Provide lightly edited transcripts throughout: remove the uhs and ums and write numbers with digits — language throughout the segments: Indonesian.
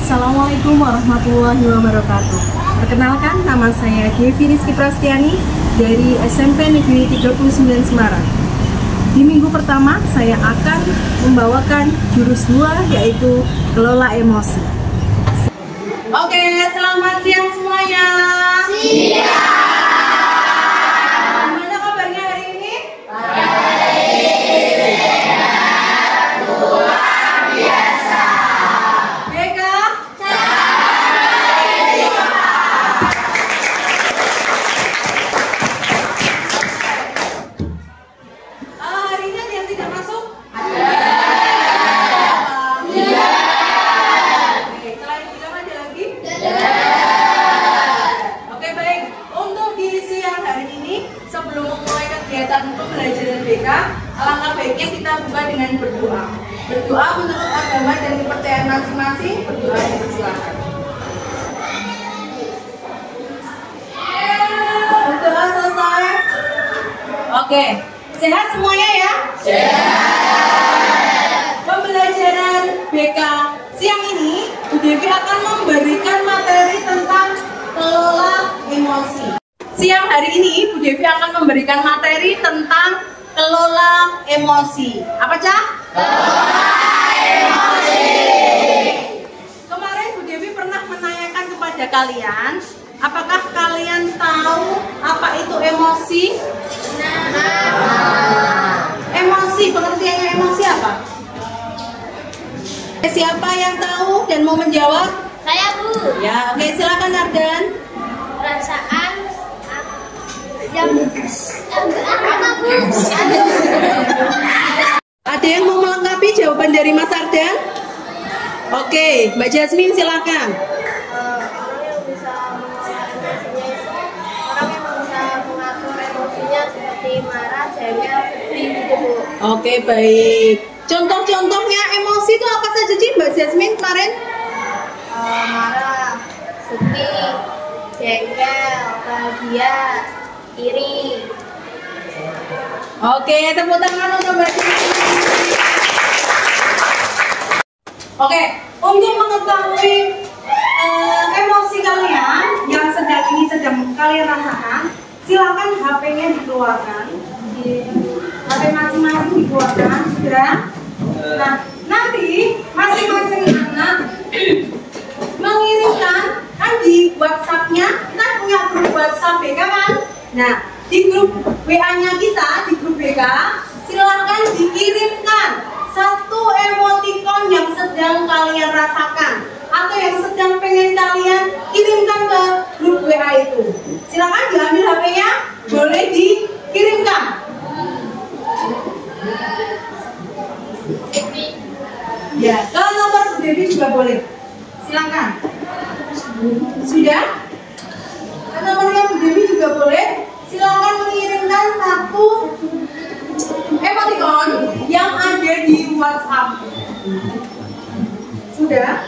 Assalamualaikum warahmatullahi wabarakatuh. Perkenalkan, nama saya Devi Rizky Prastiani dari SMP Negeri 39 Semarang. Di minggu pertama, saya akan membawakan jurus 2, yaitu kelola emosi. Oke, selamat siang semuanya. Siang. Gimana kabarnya hari ini? Baik. Luar biasa. Beka? Harinya ada yang tidak masuk? Ada. Iya. Oke, selain bilang ada lagi? Ada. Oke, baik. Untuk di siang hari ini, sebelum memulai kegiatan pembelajaran BK, alangkah baiknya kita buka dengan berdoa. Berdoa menurut agama dan kepercayaan masing-masing. Berdoa dipersilakan. Berdoa selesai. Oke, sehat semuanya ya? Sehat. Pembelajaran BK siang ini, Bu Devi akan memberikan materi tentang kelola emosi. Siang hari ini, Bu Devi akan memberikan materi tentang kelola emosi. Apa, Cak? Kelola emosi. Kemarin Bu Devi pernah menanyakan kepada kalian, apakah kalian tahu apa itu emosi? Emosi, pengertiannya emosi apa? Siapa yang tahu dan mau menjawab? Saya, Bu. Ya, oke, silakan Ardan. Perasaan yang bagus. Ada yang mau melengkapi jawaban dari Mas Ardan? Oke, Mbak Jasmine silakan. Orang yang bisa mengatur emosinya seperti marah, jengkel, sedih gitu, Bu. Oke, baik. Contoh-contohnya emosi itu apa saja sih Mbak Jasmine kemarin? Marah, sedih, jengkel, bahagia, iri. Oke, tepuk tangan untuk Mbak Jasmine. Oke, untuk mengetahui emosi kalian yang sedang kalian rasakan, silakan HP-nya dikeluarkan. HP masing-masing dikeluarkan, sudah. Nah, nanti masing-masing anak mengirimkan kan di WhatsApp-nya, kita punya grup WhatsApp BK kan? Nah, di grup WA-nya kita, di grup BK, silakan dikirimkan satu emoticon yang sedang kalian rasakan atau yang sedang pengen kalian kirimkan ke grup WA itu. Silakan diambil HP-nya, boleh dikirimkan. Ya, kalau nomor Bu Devi juga boleh. Silakan. Sudah? Kalau nomornya Bu Devi juga boleh. Silakan mengirimkan satu emoticon yang ada di WhatsApp. Sudah?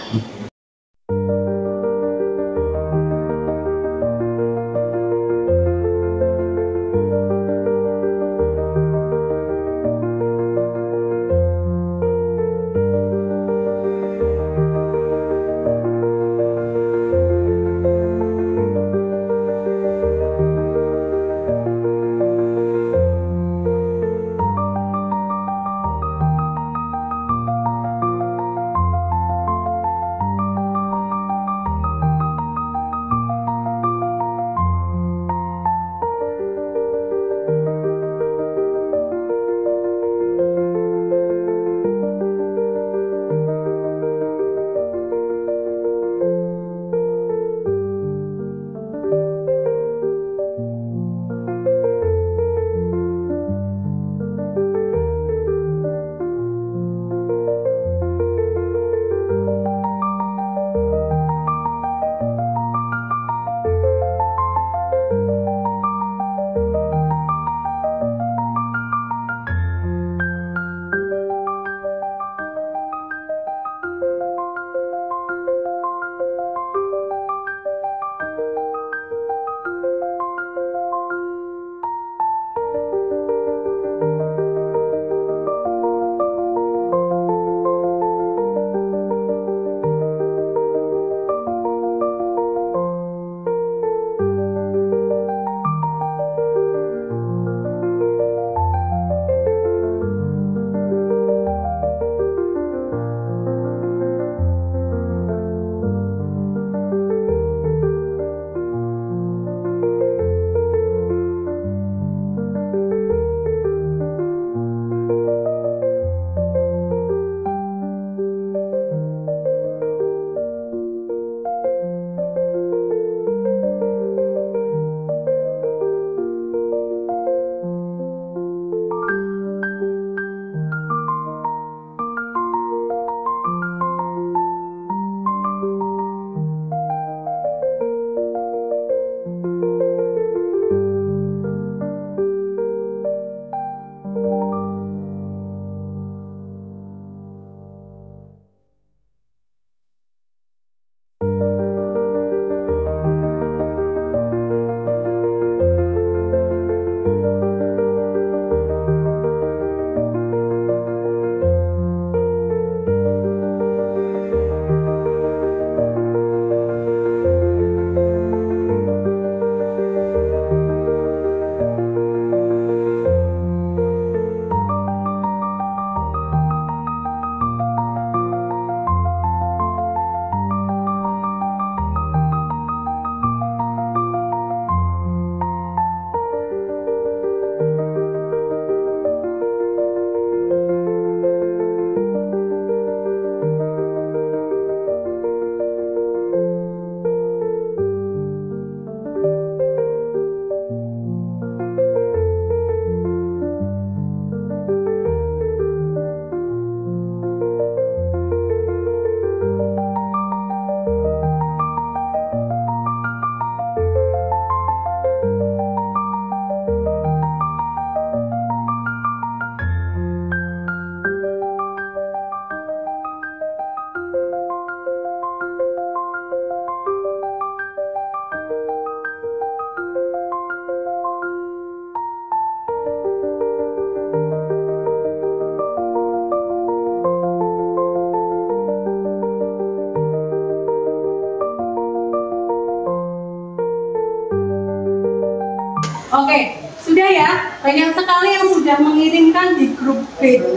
Oke, sudah ya. Banyak sekali yang sudah mengirimkan di grup BK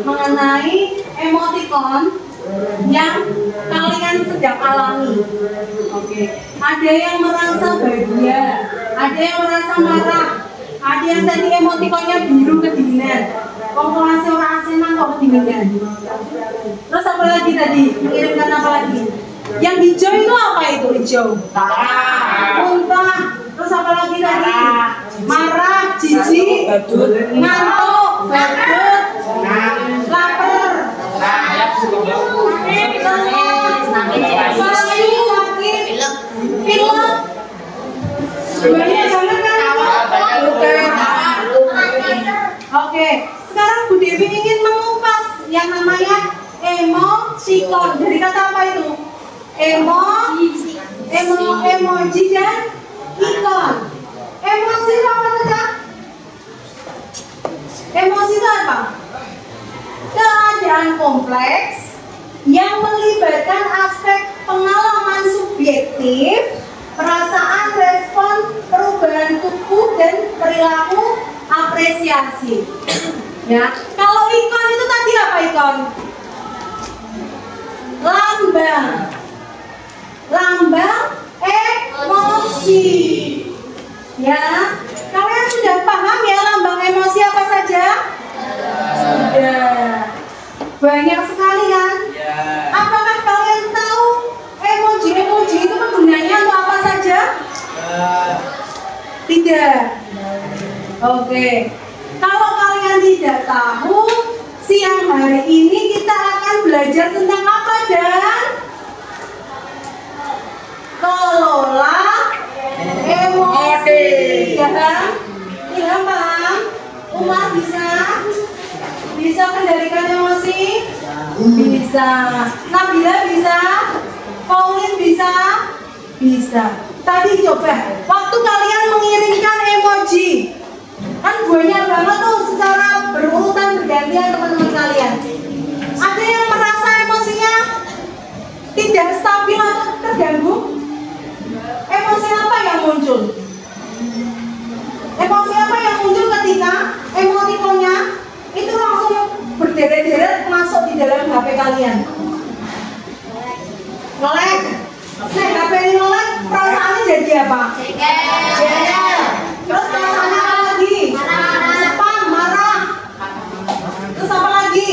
mengenai emoticon yang kalian sedang alami. Oke, ada yang merasa bahagia, ada yang merasa marah, ada yang tadi emotikonnya biru kedinginan. Komponasi orang senang kok kedinginan. Terus apa lagi tadi? Mengirimkan apa lagi? Yang hijau itu apa itu hijau? Muntah. Terus apa lagi tadi? Marah, jijik, ngantuk, badut, lapar, pilek. Banyak banget kan? Oke, sekarang Bu Devi ingin mengupas yang namanya emoticon. Dari kata apa itu? Emoji dan ikon. Emosi itu apa saja? Emosi itu apa? Keadaan kompleks yang melibatkan aspek pengalaman subjektif, perasaan, respon, perubahan tubuh dan perilaku, apresiasi. Ya, kalau ikon itu tadi apa ikon? Lambang emosi. Ya, kalian sudah paham ya lambang emosi apa saja? Sudah. Banyak sekali kan? Apakah kalian tahu emoji itu penggunanya untuk apa saja? Tidak. Oke. Kalau kalian tidak tahu, siang hari ini kita akan belajar tentang apa dan kelola emosi. Ya, paham? Umar bisa kendalikan emosi? Bisa. Nabila bisa? Pauline bisa? Bisa. Tadi coba, waktu kalian mengirimkan emoji, kan banyak banget tuh secara berurutan bergantian teman-teman kalian. Ada yang merasa emosinya tidak stabil atau terganggu? Emosi apa yang muncul? Emosi apa yang muncul ketika emotikonnya itu langsung berderet-deret masuk di dalam HP kalian? Nge-lag. Nah, HP ini nge-lag, perasaannya jadi apa? Jengkel. Terus perasaannya apa lagi? Sepam, marah. Terus apa lagi?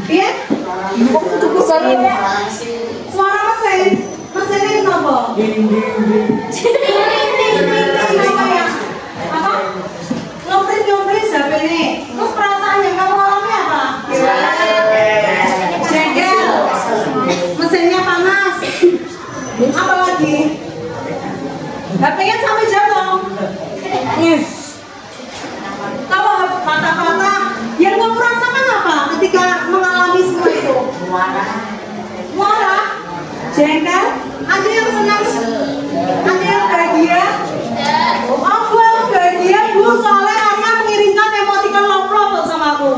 Iya? Suara mesinnya kenapa? Kenapa ya? Apa? Ngopris HP ini. Terus perasaan yang kamu alami apa? Jengkel. Mesinnya panas. Apa lagi? HP-nya sampai jatuh. Kalau patah-patah, yang kamu rasakan apa ketika mengalami semua itu? Marah, jengkel, ada yang senang, ada yang bahagia. Aku bahagia Bu, soalnya Arya mengirimkan emoticon love sama aku.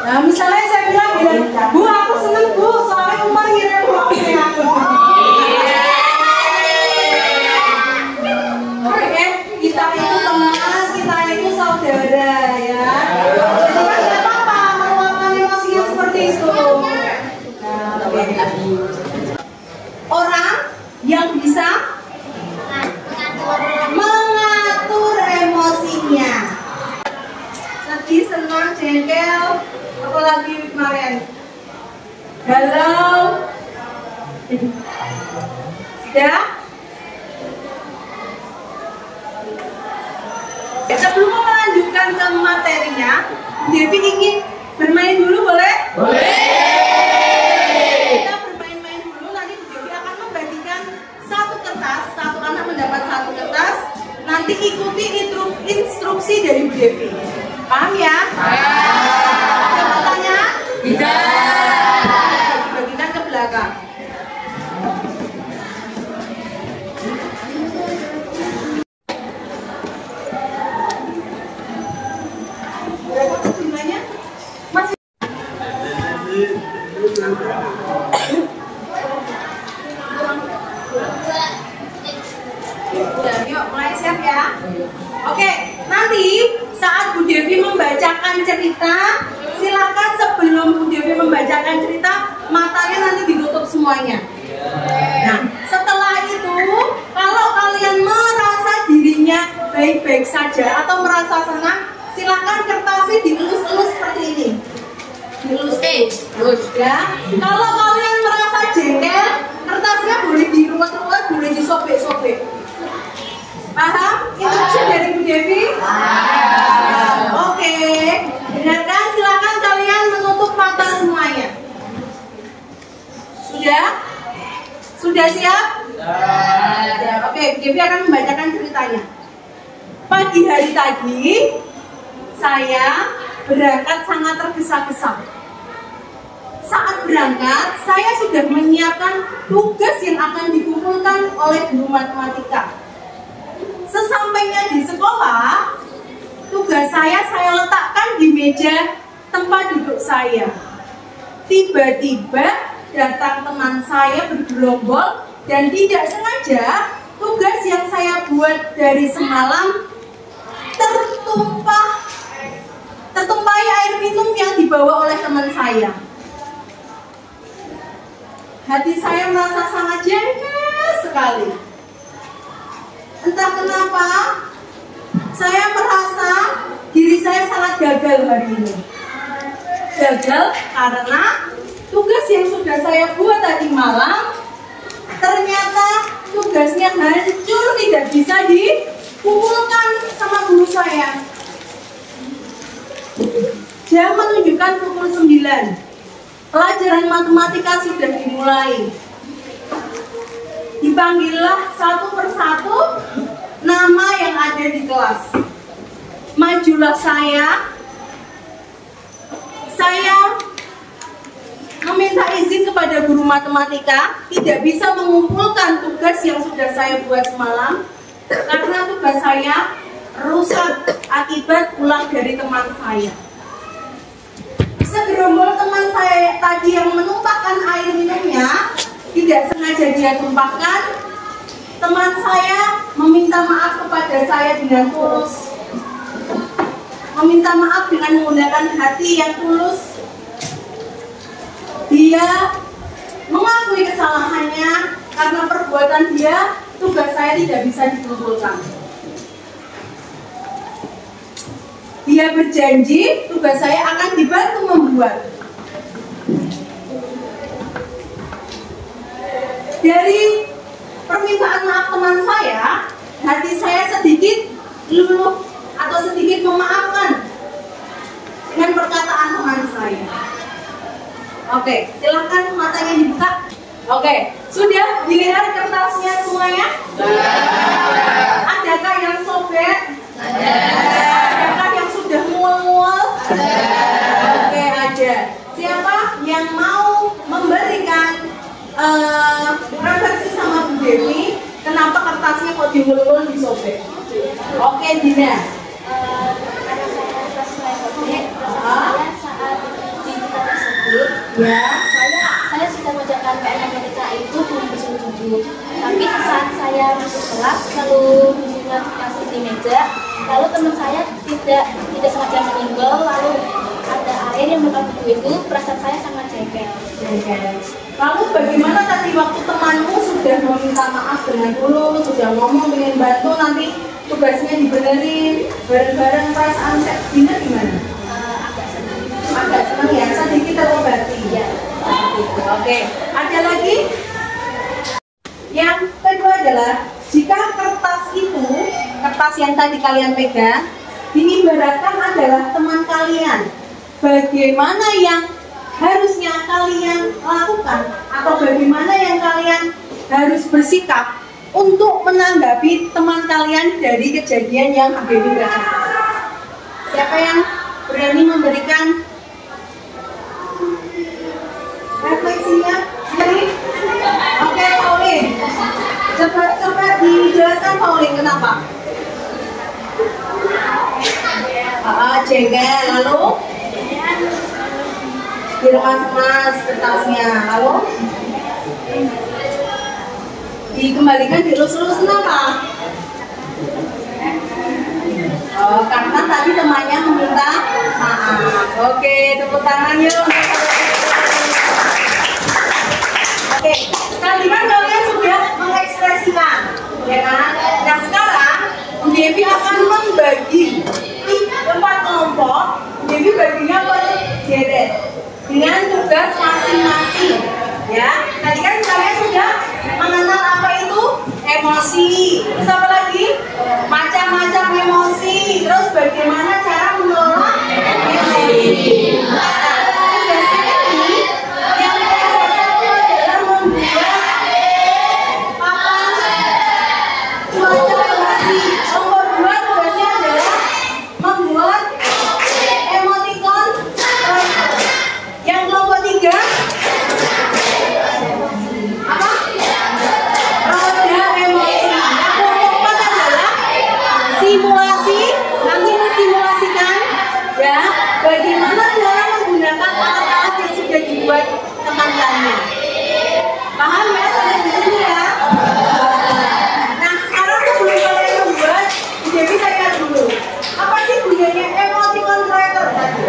Nah, misalnya saya bilang, Bu, aku senang Bu, soalnya Umar ngirim love ke aku. Oke, kita itu teman, kita itu saudara ya. Jadi kan tidak apa-apa meluapkan emosinya seperti itu. Orang yang bisa mengatur emosinya. Sedih, senang, jengkel, apalagi kemarin galau. Sudah? Sebelum melanjutkan ke materinya, Devi ingin bermain dulu, boleh? Kita bermain-main dulu, nanti Devi akan membagikan satu kertas, satu anak mendapat satu kertas, nanti ikuti instruksi dari Bu Devi. Paham ya? Ada pertanyaan? Tidak. Dibagikan ke belakang. cerita, silakan sebelum Bu Devi membacakan cerita, matanya nanti ditutup semuanya. Nah, setelah itu, kalau kalian merasa dirinya baik-baik saja atau merasa senang, silakan kertasnya dilus-elus seperti ini. Dilus ya. Kalau kalian merasa jengkel, kertasnya boleh diruat-ruat, boleh disobek-sobek. Paham? Instruksi dari Bu Devi? Oke. Dengarkan, silakan kalian menutup mata semuanya. Sudah? Sudah siap? Ya, oke, Bu Devi akan membacakan ceritanya. Pagi hari tadi, saya berangkat sangat tergesa-gesa. Saat berangkat, saya sudah menyiapkan tugas yang akan dikumpulkan oleh guru matematika. Sesampainya di sekolah, tugas saya letakkan di meja tempat duduk saya. Tiba-tiba datang teman saya bergerombol dan tidak sengaja tugas yang saya buat dari semalam tertumpahi air minum yang dibawa oleh teman saya. Hati saya merasa sangat jengkel sekali. Entah kenapa, saya merasa diri saya sangat gagal hari ini. Gagal karena tugas yang sudah saya buat tadi malam, ternyata tugasnya hancur, tidak bisa dikumpulkan sama guru saya. Jam menunjukkan pukul 9. Pelajaran matematika sudah dimulai. Dipanggillah satu persatu nama yang ada di kelas. Majulah saya meminta izin kepada guru matematika, tidak bisa mengumpulkan tugas yang sudah saya buat semalam karena tugas saya rusak akibat pulang dari teman saya. Segerombol teman saya tadi yang menumpahkan air minumnya, tidak sengaja dia tumpahkan. Teman saya meminta maaf kepada saya dengan tulus, meminta maaf dengan menggunakan hati yang tulus. Dia mengakui kesalahannya karena perbuatan dia, tugas saya tidak bisa dikumpulkan. Dia berjanji tugas saya akan dibantu membuat. Dari permintaan maaf teman saya, hati saya sedikit luluh atau sedikit memaafkan dengan perkataan teman saya. Oke, silakan matanya dibuka. Oke, sudah dilihat kertasnya semuanya? Adakah yang sobek? Adakah yang sudah mual-mual? Oke, ada. Siapa yang mau memberikan refleksi sama Bu Devi, kenapa kertasnya kok diulur-ulur disobek? Oke, Dina. Karena saya sobek, saya saat uji kita tersebut, Ya. saya sudah mengerjakan PR matematika itu belum bersungguh-sungguh. Tapi saat saya masuk kelas, lalu bukunya dikasih di meja, lalu teman saya tidak sengaja menyenggol, lalu ada air yang menekan buku itu, perasaan saya sangat jengkel. Lalu bagaimana tadi waktu temanmu sudah meminta maaf dengan tulus, sudah ngomong pengen bantu, nanti tugasnya dibenerin, bareng-bareng, perasaan Dina gimana? Agak senang ya, sedikit terobati ya. Oke, ada lagi? Yang kedua adalah jika kertas itu, kertas yang tadi kalian pegang, diibaratkan adalah teman kalian. Bagaimana yang harusnya kalian lakukan atau bagaimana yang kalian harus bersikap untuk menanggapi teman kalian dari kejadian yang begitu tadi? Siapa yang berani memberikan refleksinya? Oke, Pauline. Coba dijelaskan Pauline kenapa? Jengkel, lalu dilepas-lepas kertasnya, lalu dikembalikan dilus-lus, kenapa? Karena tadi temannya meminta maaf. Oke, tepuk tangan yuk. Oke, tadi kan kalian sudah mengekspresikan, ya kan? Nah sekarang Bu Devi akan membagi 4 kelompok. Bu Devi baginya per geret dengan tugas masing-masing. Ya, tadi kan kalian sudah mengenal apa itu emosi. Terus apa lagi? Macam-macam emosi. Terus bagaimana cara mengelola emosi. Simulasi, nanti mensimulasikan ya bagaimana cara menggunakan alat-alat yang sudah dibuat teman-temannya. Paham ya sampai di sini ya? Nah sekarang sebelum kalian membuat, Bu Devi tanya dulu, apa sih gunanya emoticon tracker tadi?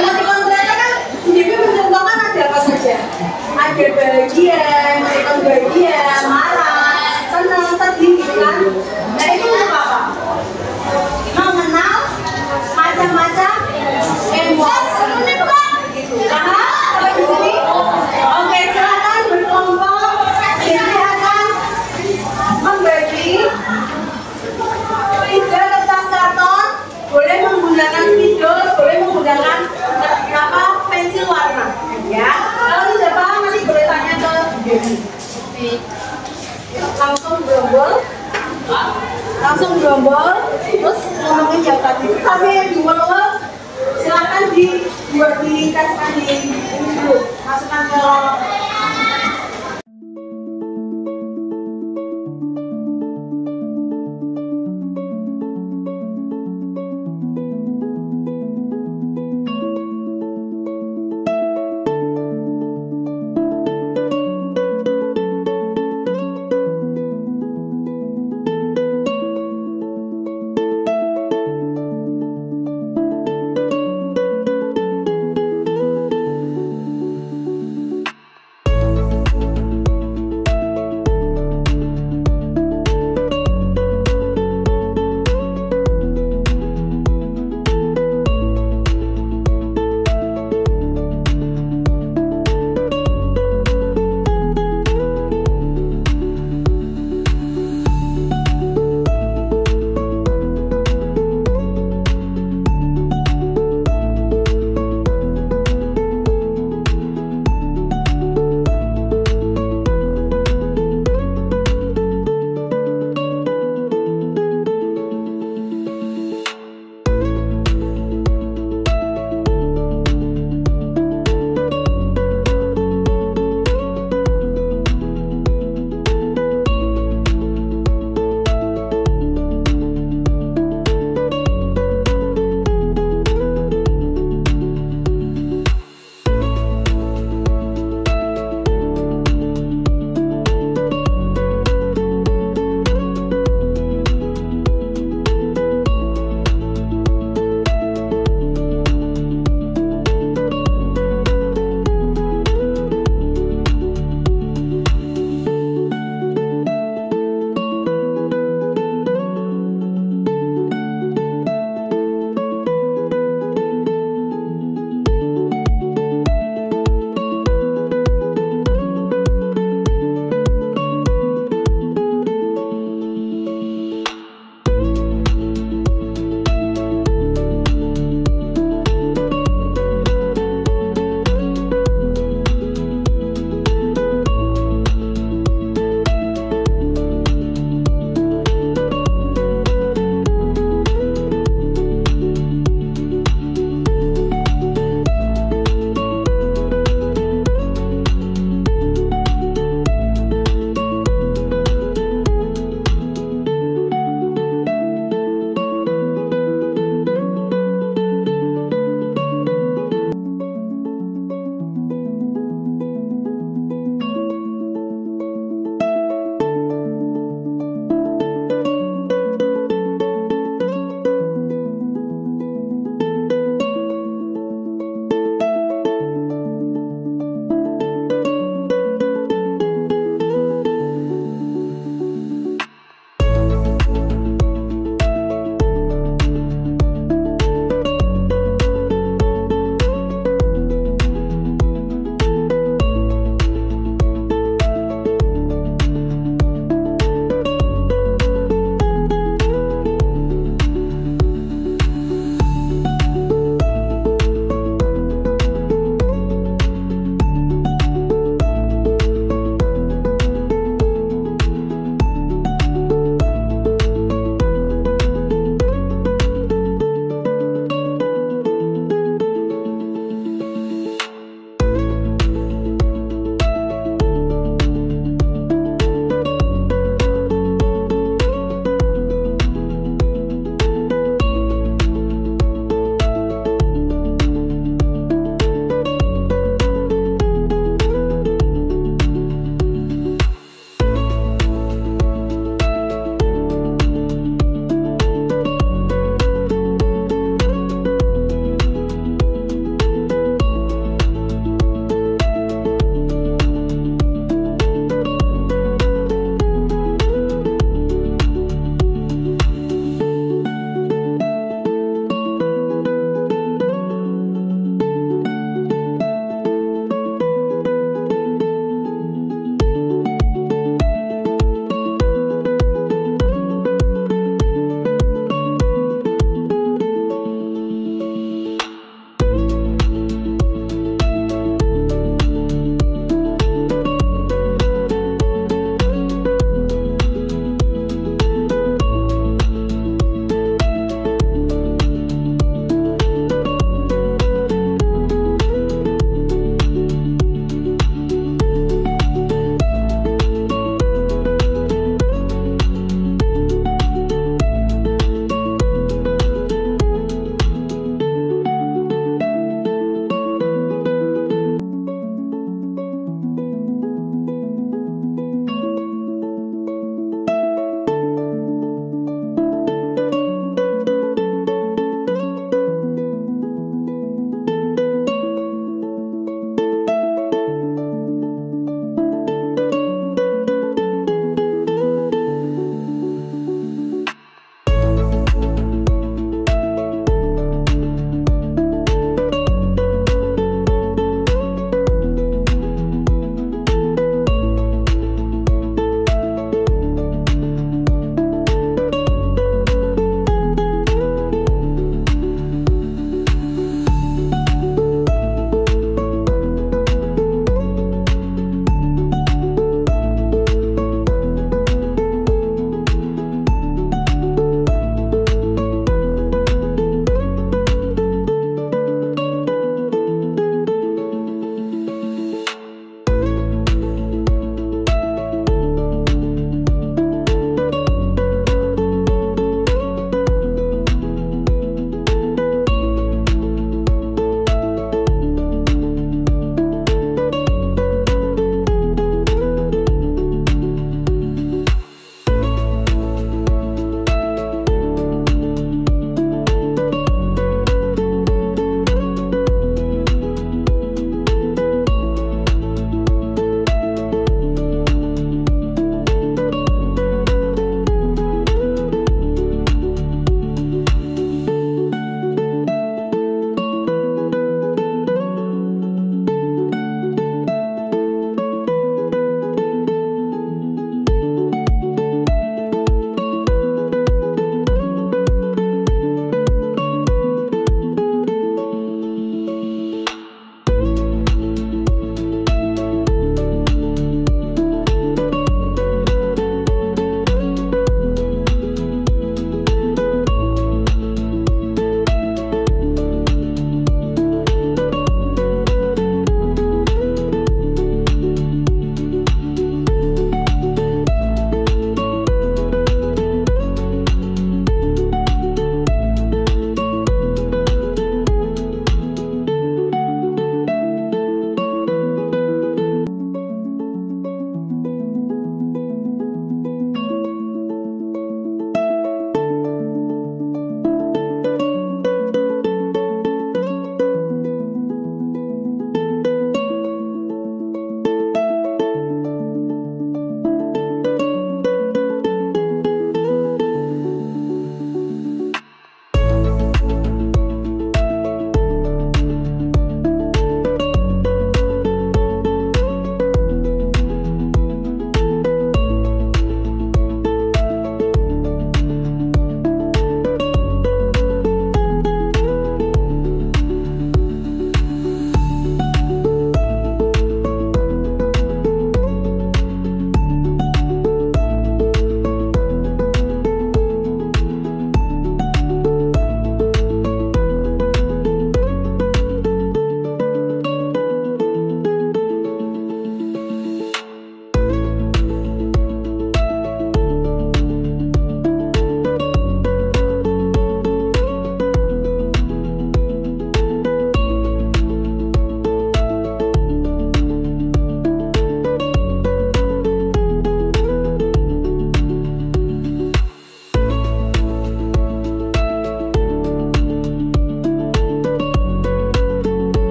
Emoticon tracker kan Bu Devi mencontohkan ada apa saja? Ada bahagia, emoticon bahagia, marah, senang, sedih gitu kan. Nah itu untuk apa? Mengenal macam-macam emosi gitu. Paham sampai di sini? Oke, silakan berkelompok. Jadi akan membagi 3 kertas karton. Boleh menggunakan spidol, boleh menggunakan pensil warna. Ya, kalau tidak paham nanti boleh tanya ke Devi. Langsung gerombol, terus ngomongin yang tadi. Tapi yang diulang-ulang silakan dibuat di tes tadi ini dulu, masukkan ke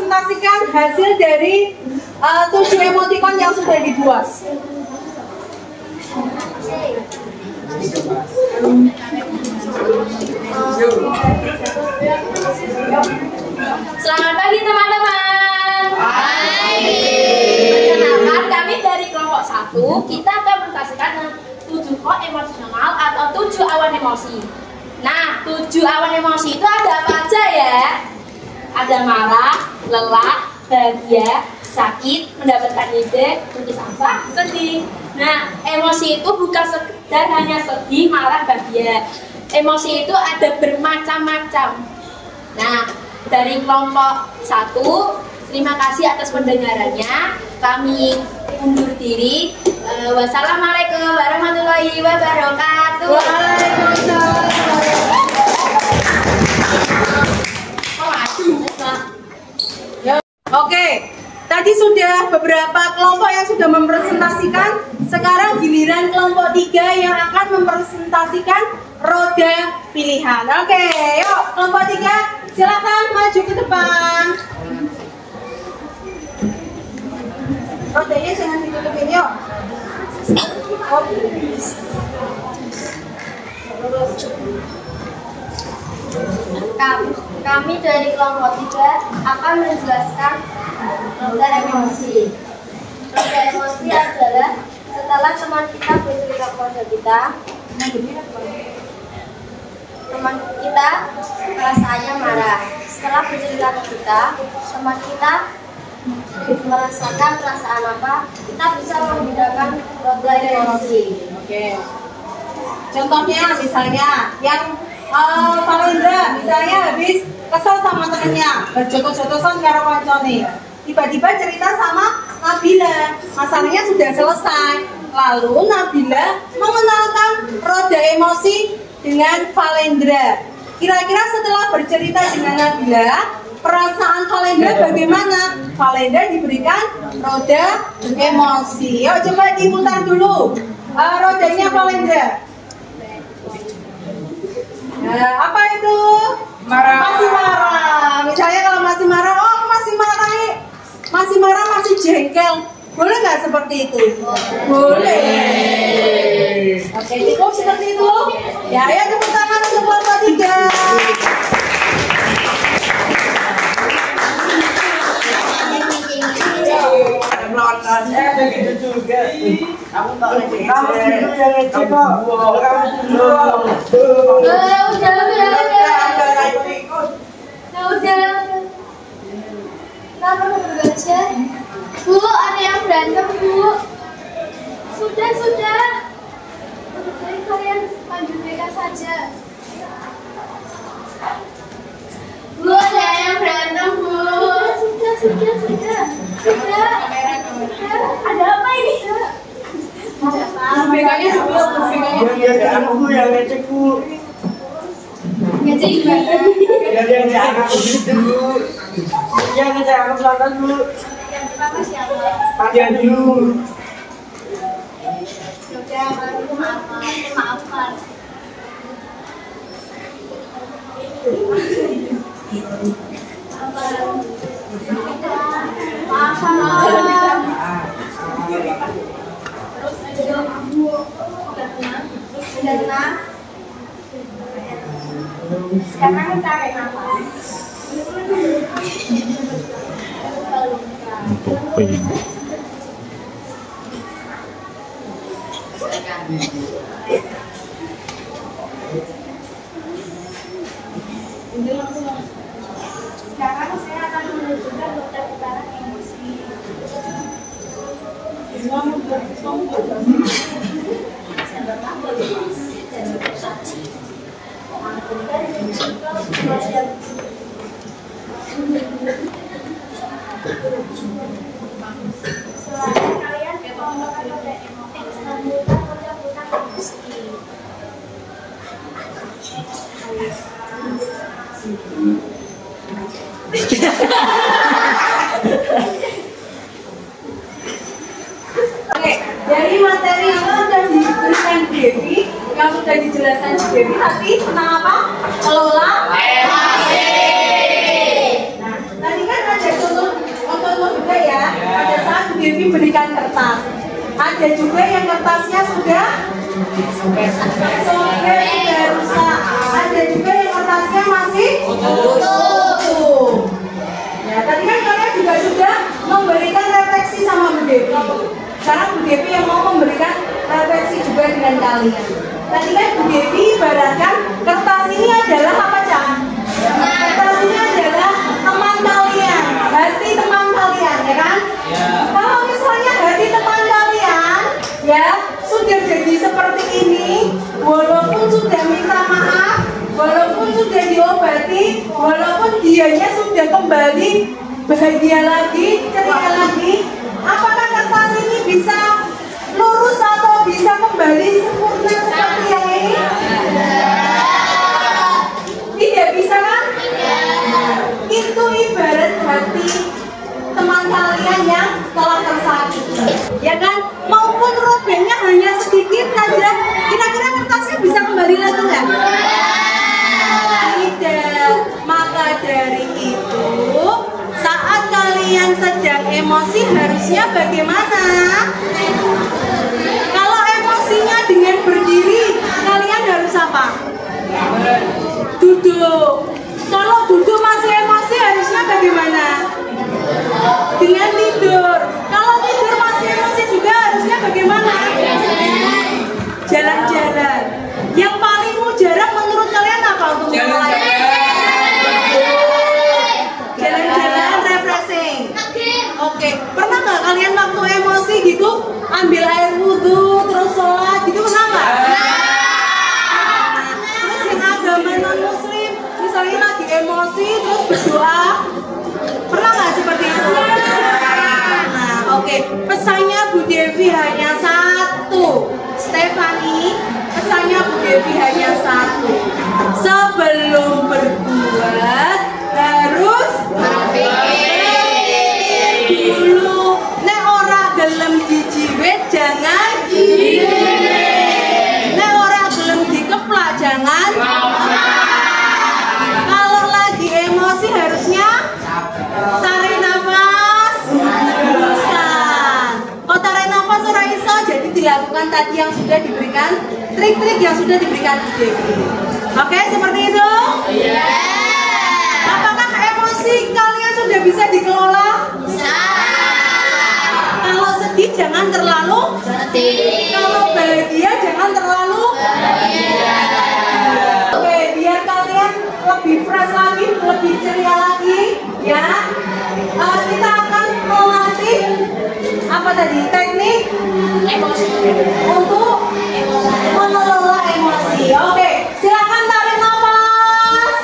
mempresentasikan hasil dari 7 emoticon yang sudah dibuat. Selamat pagi teman-teman. Perkenalkan, kami dari kelompok 1. Kita akan mempresentasikan 7 kok emosional atau 7 awan emosi. Nah, 7 awan emosi itu ada apa aja ya? Ada marah, lelah, bahagia, sakit, mendapatkan ide, putus asa, sedih. Nah, emosi itu bukan sekedar hanya sedih, marah, bahagia. Emosi itu ada bermacam-macam. Nah, dari kelompok 1, terima kasih atas pendengarannya. Kami undur diri. Wassalamualaikum warahmatullahi wabarakatuh. Waalaikumsalam. Oke, tadi sudah beberapa kelompok yang sudah mempresentasikan. Sekarang giliran kelompok 3 yang akan mempresentasikan roda pilihan. Oke, yuk kelompok 3 silakan maju ke depan. Rodanya jangan ditutupin, yuk. Kami dari kelompok 3 akan menjelaskan roda emosi. Roda emosi adalah setelah teman kita bercerita kepada kita, teman kita perasaannya marah. Setelah bercerita ke kita, teman kita merasakan perasaan apa, kita bisa menggunakan roda emosi. Oke. Contohnya misalnya yang Valendra misalnya habis kesel sama temennya, berjotos-jotosan karo koncone. Tiba-tiba cerita sama Nabila, masalahnya sudah selesai. Lalu Nabila mengenalkan roda emosi dengan Valendra. Kira-kira setelah bercerita dengan Nabila, perasaan Valendra bagaimana? Valendra diberikan roda emosi. Yuk coba diputar dulu rodanya Valendra. Nah, apa itu? Marah. Masih marah. Misalnya kalau masih marah, oh masih marah, masih jengkel. Boleh nggak seperti itu? Boleh. Oke, cukup seperti itu. Ya, ayo tepuk tangan untuk kelompok 3. Begitu juga. Kamu tak leceh. Kamu dulu yang leceh kok. Kamu dulu. Udah. Kenapa baca? Bu, ada yang berantem, Bu. Sudah. Jadi kalian lanjut mereka saja. Bu, ada yang berantem, Bu. Sudah. Ada apa ini? BK-nya dulu, BK-nya. Aku yang leceh, Bu. Ngecek gimana? Yang dianggap dulu. Yang dianggap belakang dulu. Yang pertama siapa? Kalian dulu. Sudah, kalau itu maafkan. Sekarang tarik nafas. Sekarang saya akan menunjukkan roda putaran emosi. Selain kalian menggunakan roda emosi, menggunakan roda putaran emosi. Oke, dari materi yang sudah diberikan Devi, yang sudah dijelaskan Devi tadi tentang apa? Kelola emosi. Nah, tadi kan ada contoh ya, pada saat Bu Devi berikan kertas. Ada juga yang kertasnya sudah sobek, sudah rusak. Ada juga yang kertasnya masih utuh. Ya, tadi kan kalian juga sudah memberikan refleksi sama Bu Devi. Sekarang Bu Devi yang mau memberikan refleksi juga dengan kalian. Tadi kan Bu Devi ibaratkan kertas ini adalah apa, Cak? Kertas ini adalah teman kalian, hati teman kalian, ya kan? Kalau misalnya hati teman kalian, ya sudah jadi seperti ini, walaupun sudah minta maaf, walaupun sudah diobati, walaupun dianya sudah kembali bahagia lagi, ceria lagi, apakah kertas ini bisa lurus atau bisa kembali sempurna seperti yang ini? Tidak bisa kan? Itu ibarat hati teman kalian yang telah tersakiti, ya kan? Maupun robeknya hanya sedikit saja, kira-kira kertasnya bisa kembali lagi nggak? Tidak. Maka dari itu, saat kalian sedang emosi harusnya bagaimana? Kalau emosinya dengan berdiri, kalian harus apa? Duduk. Kalau duduk masih emosi harusnya bagaimana? Dengan tidur. Kalau tidur masih emosi juga harusnya bagaimana? Jalan-jalan. Yang paling mujarab menurut kalian apa untuk mulai? Jalan-jalan refreshing. Oke. Pernah nggak kalian waktu emosi gitu ambil air wudhu terus sholat gitu, pernah nggak? Terus yang agama non muslim misalnya lagi emosi terus berdoa, pernah nggak seperti itu? Nah, oke. Pesannya Bu Devi hanya satu. Stephanie, pesannya Bu Devi hanya satu. Sebelum berbuat harus berpikir dulu. Nek ora gelem dijiwit jangan jiwit. Nek ora gelem dikeplak jangan. Kalau lagi emosi harusnya tarik nafas, hembuskan. Kok tarik nafas ora iso, jadi dilakukan tadi yang sudah diberikan, trik-trik yang sudah diberikan Bu Devi. Oke, seperti itu? Iya. Apakah emosi kalian sudah bisa dikelola? Bisa. Kalau sedih jangan terlalu sedih. Kalau bahagia jangan terlalu bahagia. Oke, biar kalian lebih fresh lagi, lebih ceria lagi, ya. Kita akan melatih apa tadi? Teknik emosi untuk mengelola emosi. Oke, silakan tarik nafas,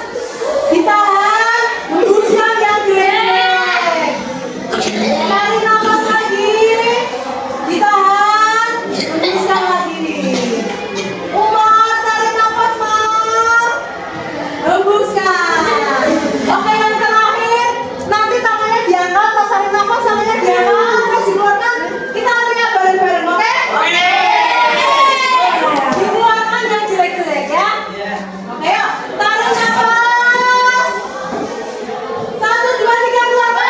ditahan, hembuskan yang jelek. Tarik nafas lagi, ditahan, hembuskan lagi. Umar, tarik nafas, Mar, hembuskan. Oke, yang terakhir, nanti tangannya diangkat, pas tarik nafas tangannya diangkat, terus dikeluarkan. Kita teriak bareng-bareng, oke? Oke. Dikeluarkan yang jelek-jelek ya. Oke, yuk. Tarik nafas. 1, 2, 3, keluarkan.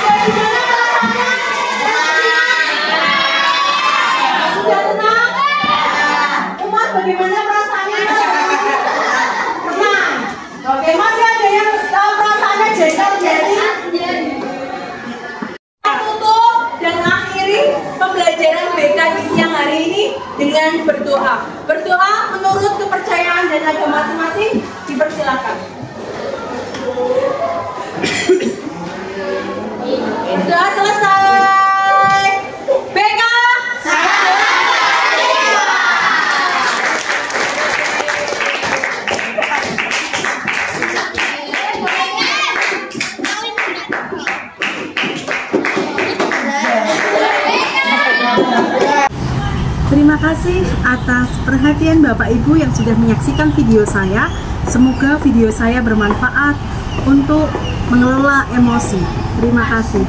Oke, gimana perasaannya? Sudah tenang? Umar, bagaimana perasaannya? Tenang. Oke, masih ada yang perasaannya jengkel jadi? Tutup dan akhiri pembelajaran BK di siang hari ini dengan berdoa. Berdoa menurut kepercayaan dan agama masing-masing, dipersilakan. Berdoa selesai. BK. Terima kasih atas perhatian Bapak Ibu yang sudah menyaksikan video saya. Semoga video saya bermanfaat untuk mengelola emosi. Terima kasih.